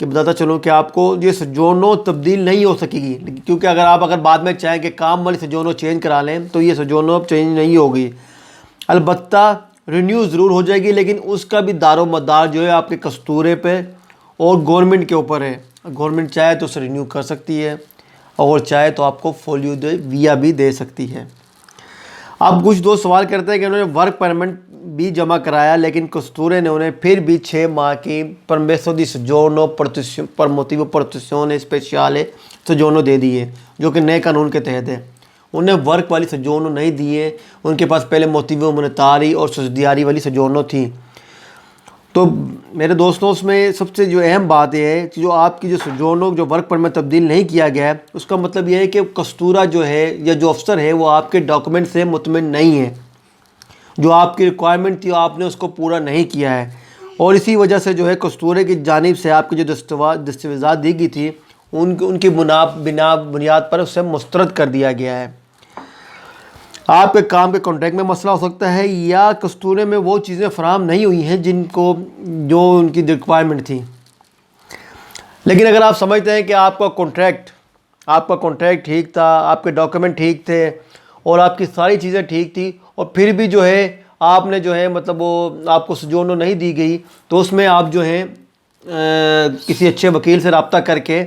کہ بتاتا چلوں کہ آپ کو یہ سجونو تبدیل نہیں ہو سکے گی، کیونکہ اگر بعد میں چاہیں کہ کام والی سجونو چینج کرا لیں تو یہ سجونو اب چینج نہیں ہوگی۔ البتہ رینیو ضرور ہو جائے گی، لیکن اس کا بھی دار و مدار جو ہے آپ کے کستورے پہ اور گورنمنٹ کے اوپر ہے۔ گورنمنٹ چاہے تو اسے رینیو کر سکتی ہے اور چاہے تو آپ کو فولیو دے ویا بھی دے سکتی ہے۔ اب کچھ دوست سوال کرتے ہیں کہ انہوں نے ورک پرمٹ بھی جمع کرایا لیکن کستورے نے انہیں پھر بھی 6 ماہ کی پرمیسو دی سجونو پر موتیو پروتیزیone اسپیشیالے سجونو دے دی ہے، جو کہ نئے قانون کے تحت ہے۔ انہیں ورک والی سجونو نہیں دی ہے، ان کے پاس پہلے موتیو مونیٹاری اور سسڈیاری والی سجونو تھی۔ تو میرے دوستوں اس میں سب سے جو اہم بات یہ ہے کہ جو آپ کی جو سجونو جو ورک پر میں تبدیل نہیں کیا گیا ہے، اس کا مطلب یہ ہے کہ کستورہ جو ہے یا جو افسر ہے وہ آپ کے ڈاکومنٹ سے مطمئن نہیں ہے، جو آپ کی ریکوائرمنٹ تھی آپ نے اس کو پورا نہیں کیا ہے، اور اسی وجہ سے جو ہے کستورے کی جانب سے آپ کی جو دستاویزات دی گئی تھی ان کی بنیاد پر اسے مسترد کر دیا گیا ہے۔ آپ کے کام کے کانٹریکٹ میں مسئلہ ہو سکتا ہے یا کستورے میں وہ چیزیں فراہم نہیں ہوئی ہیں جو ان کی ریکوائرمنٹ تھی۔ لیکن اگر آپ سمجھتے ہیں کہ آپ کا کانٹریکٹ ٹھیک تھا، آپ کے ڈاکومنٹ ٹھیک تھے اور آپ کی ساری چیزیں ٹھیک تھی، اور پھر بھی جو ہے آپ نے جو ہے مطلب وہ آپ کو سجونو نہیں دی گئی، تو اس میں آپ جو ہے کسی اچھے وکیل سے رابطہ کر کے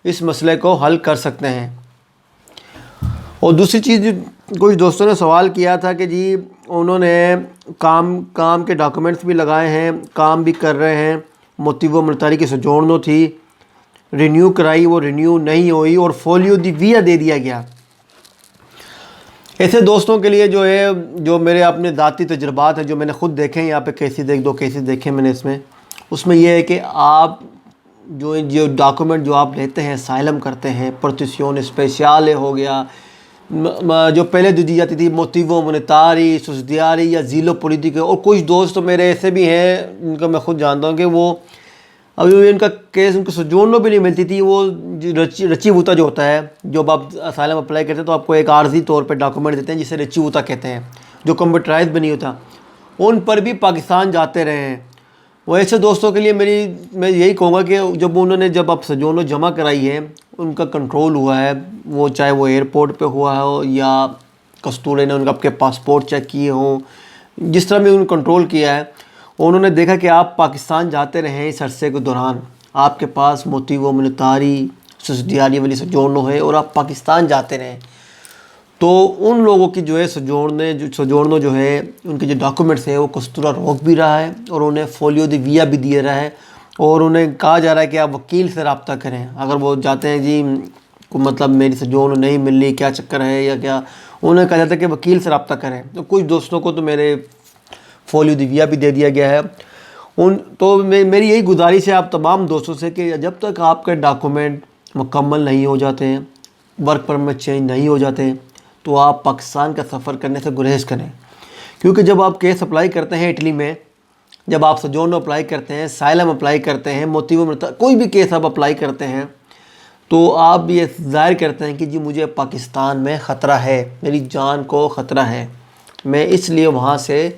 اس مسئلے کو حل کر سکتے ہیں۔ اور دوسری چیز کچھ دوستوں نے سوال کیا تھا کہ جی انہوں نے کام کے ڈاکومنٹس بھی لگائے ہیں، کام بھی کر رہے ہیں، موتیو مونیٹاری کی سجونو تھی، رینیو کرائی، وہ رینیو نہیں ہوئی اور فولیو دی ویا دے دیا گیا۔ ایسے دوستوں کے لیے جو ہے جو میرے اپنے ذاتی تجربات ہیں جو میں نے خود دیکھے ہیں، یہاں پہ دو کیسز دیکھے میں نے اس میں یہ ہے کہ آپ جو ڈاکومنٹ جو آپ لیتے ہیں، اسائلم کرتے ہیں، پروتیزیone اسپیشیالے ہو گیا، جو پہلے دی جاتی تھی موتیو مونیٹاری، سسڈیاری یا زیلو پولیٹیکو، اور کچھ دوست تو میرے ایسے بھی ہیں ان کا میں خود جانتا ہوں کہ وہ ابھی ان کا کیس ان کو سجونو بھی نہیں ملتی تھی۔ وہ رچی ووتا جو ہوتا ہے، جب آپ اسائلم اپلائی کرتے ہیں تو آپ کو ایک عارضی طور پہ ڈاکومنٹ دیتے ہیں جسے رچی ووتا کہتے ہیں، جو کمپیوٹرائز بھی نہیں ہوتا، ان پر بھی پاکستان جاتے رہے ہیں۔ وہ ایسے دوستوں کے لیے میں یہی کہوں گا کہ جب آپ سجونو جمع کرائی ہے، ان کا کنٹرول ہوا ہے، وہ چاہے وہ ایئرپورٹ پہ ہوا ہو یا کستورے نے ان کا آپ کے پاسپورٹ چیک کیے ہوں، جس طرح بھی ان کنٹرول کیا ہے، انہوں نے دیکھا کہ آپ پاکستان جاتے رہے اس عرصے کے دوران، آپ کے پاس موتیو مونیٹاری سسڈیاری والی سجونو ہے اور آپ پاکستان جاتے رہے، تو ان لوگوں کی جو ہے سجونو جو ہے ان کے جو ڈاکومنٹس ہیں وہ کستورہ روک بھی رہا ہے اور انہیں فولیو دی ویا بھی دیا رہا ہے، اور انہیں کہا جا رہا ہے کہ آپ وکیل سے رابطہ کریں۔ اگر وہ جاتے ہیں جی مطلب میری سجونو نہیں مل رہی، کیا چکر ہے یا کیا، انہیں کہا جاتا ہے کہ وکیل سے رابطہ کریں۔ تو کچھ دوستوں کو تو میرے فولیو دی ویا بھی دے دیا گیا ہے۔ تو میری یہی گزارش ہے آپ تمام دوستوں سے کہ جب تک آپ کے ڈاکومنٹ مکمل نہیں ہو جاتے ہیں، ورک پرمٹ چینج نہیں ہو جاتے، تو آپ پاکستان کا سفر کرنے سے گریز کریں، کیونکہ جب آپ کیس اپلائی کرتے ہیں اٹلی میں، جب آپ سجونو اپلائی کرتے ہیں، اسائلم اپلائی کرتے ہیں، موتیو مونیٹاری کوئی بھی کیس آپ اپلائی کرتے ہیں، تو آپ یہ ظاہر کرتے ہیں کہ جی مجھے پاکستان میں خطرہ ہے، میری جان کو خطرہ ہے، میں اس لیے وہاں سے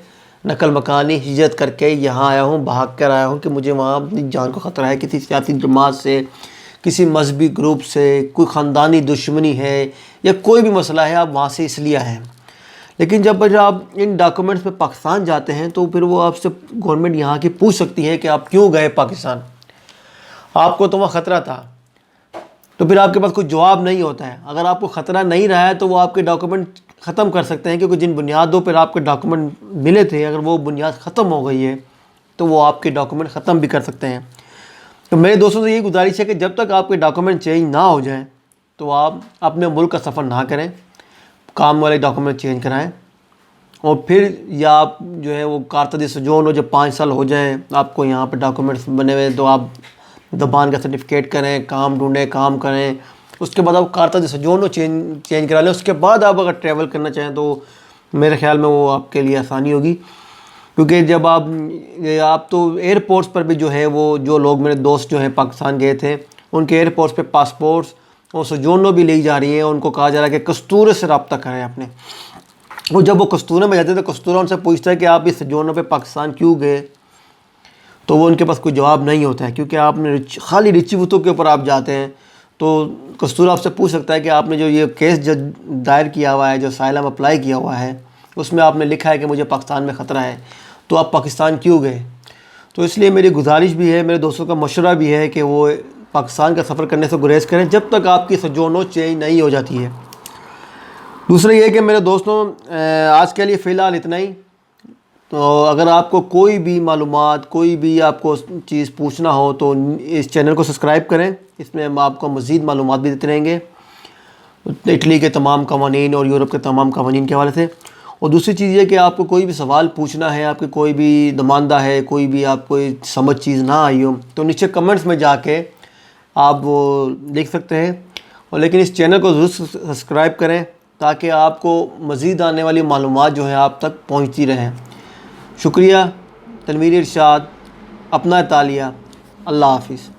نقل مکانی ہجرت کر کے یہاں آیا ہوں، بھاگ کر آیا ہوں کہ مجھے وہاں اپنی جان کو خطرہ ہے، کسی سیاسی جماعت سے، کسی مذہبی گروپ سے، کوئی خاندانی دشمنی ہے یا کوئی بھی مسئلہ ہے، آپ وہاں سے اس لیے آئے ہیں۔ لیکن جب آپ ان ڈاکومنٹس پہ پاکستان جاتے ہیں تو پھر وہ آپ سے گورنمنٹ یہاں کی پوچھ سکتی ہے کہ آپ کیوں گئے پاکستان، آپ کو تو وہاں خطرہ تھا، تو پھر آپ کے پاس کوئی جواب نہیں ہوتا ہے۔ اگر آپ کو خطرہ نہیں رہا ہے تو وہ آپ کے ڈاکومنٹ ختم کر سکتے ہیں، کیونکہ جن بنیادوں پر آپ کے ڈاکومنٹ ملے تھے، اگر وہ بنیاد ختم ہو گئی ہے تو وہ آپ کے ڈاکومنٹ ختم بھی کر سکتے ہیں۔ تو میرے دوستوں سے یہی گزارش ہے کہ جب تک آپ کے ڈاکومنٹ چینج نہ ہو جائیں تو آپ اپنے ملک کا سفر نہ کریں، کام والے ڈاکومنٹ چینج کرائیں، اور پھر یا آپ جو ہے وہ کارتا دی سجونو جب 5 سال ہو جائیں آپ کو یہاں پہ ڈاکومنٹس بنے ہوئے، تو آپ زبان کا سرٹیفکیٹ کریں، کام ڈھونڈیں، کام کریں، اس کے بعد آپ کارتا دی سجونو چینج کرا لیں۔ اس کے بعد آپ اگر ٹریول کرنا چاہیں تو میرے خیال میں وہ آپ کے لیے آسانی ہوگی، کیونکہ جب آپ تو ایئرپورٹس پر بھی جو ہے وہ جو لوگ میرے دوست جو ہیں پاکستان گئے تھے، ان کے ایئرپورٹس پہ پاسپورٹس اور سجونو بھی لی جا رہی ہیں، ان کو کہا جا رہا ہے کہ کستورے سے رابطہ کریں اپنے، اور جب وہ کستورے میں جاتے ہیں تو کستورہ ان سے پوچھتا ہے کہ آپ اس سجونو پہ پاکستان کیوں گئے، تو وہ ان کے پاس کوئی جواب نہیں ہوتا ہے، کیونکہ آپ نے خالی رچیوتوں کے اوپر آپ جاتے ہیں۔ تو قصور آپ سے پوچھ سکتا ہے کہ آپ نے جو یہ کیس دائر کیا ہوا ہے، جو اسائلم اپلائی کیا ہوا ہے، اس میں آپ نے لکھا ہے کہ مجھے پاکستان میں خطرہ ہے، تو آپ پاکستان کیوں گئے؟ تو اس لیے میری گزارش بھی ہے، میرے دوستوں کا مشورہ بھی ہے کہ وہ پاکستان کا سفر کرنے سے گریز کریں جب تک آپ کی سجونو چینج نہیں ہو جاتی ہے۔ دوسرا یہ کہ میرے دوستوں، آج کے لیے فی الحال اتنا ہی۔ تو اگر آپ کو کوئی بھی معلومات، کوئی بھی آپ کو چیز پوچھنا ہو تو اس چینل کو سبسکرائب کریں، اس میں ہم آپ کو مزید معلومات بھی دیتے رہیں گے اٹلی کے تمام قوانین اور یورپ کے تمام قوانین کے حوالے سے۔ اور دوسری چیز یہ کہ آپ کو کوئی بھی سوال پوچھنا ہے، آپ کے کوئی بھی نمائندہ ہے، کوئی بھی آپ کو سمجھ چیز نہ آئی ہو، تو نیچے کمنٹس میں جا کے آپ وہ لکھ سکتے ہیں۔ اور لیکن اس چینل کو ضرور سبسکرائب کریں تاکہ آپ کو مزید آنے والی معلومات جو ہیں آپ تک پہنچتی رہیں۔ شکریہ۔ تنویر ارشاد، اپنا اطالیہ۔ اللہ حافظ۔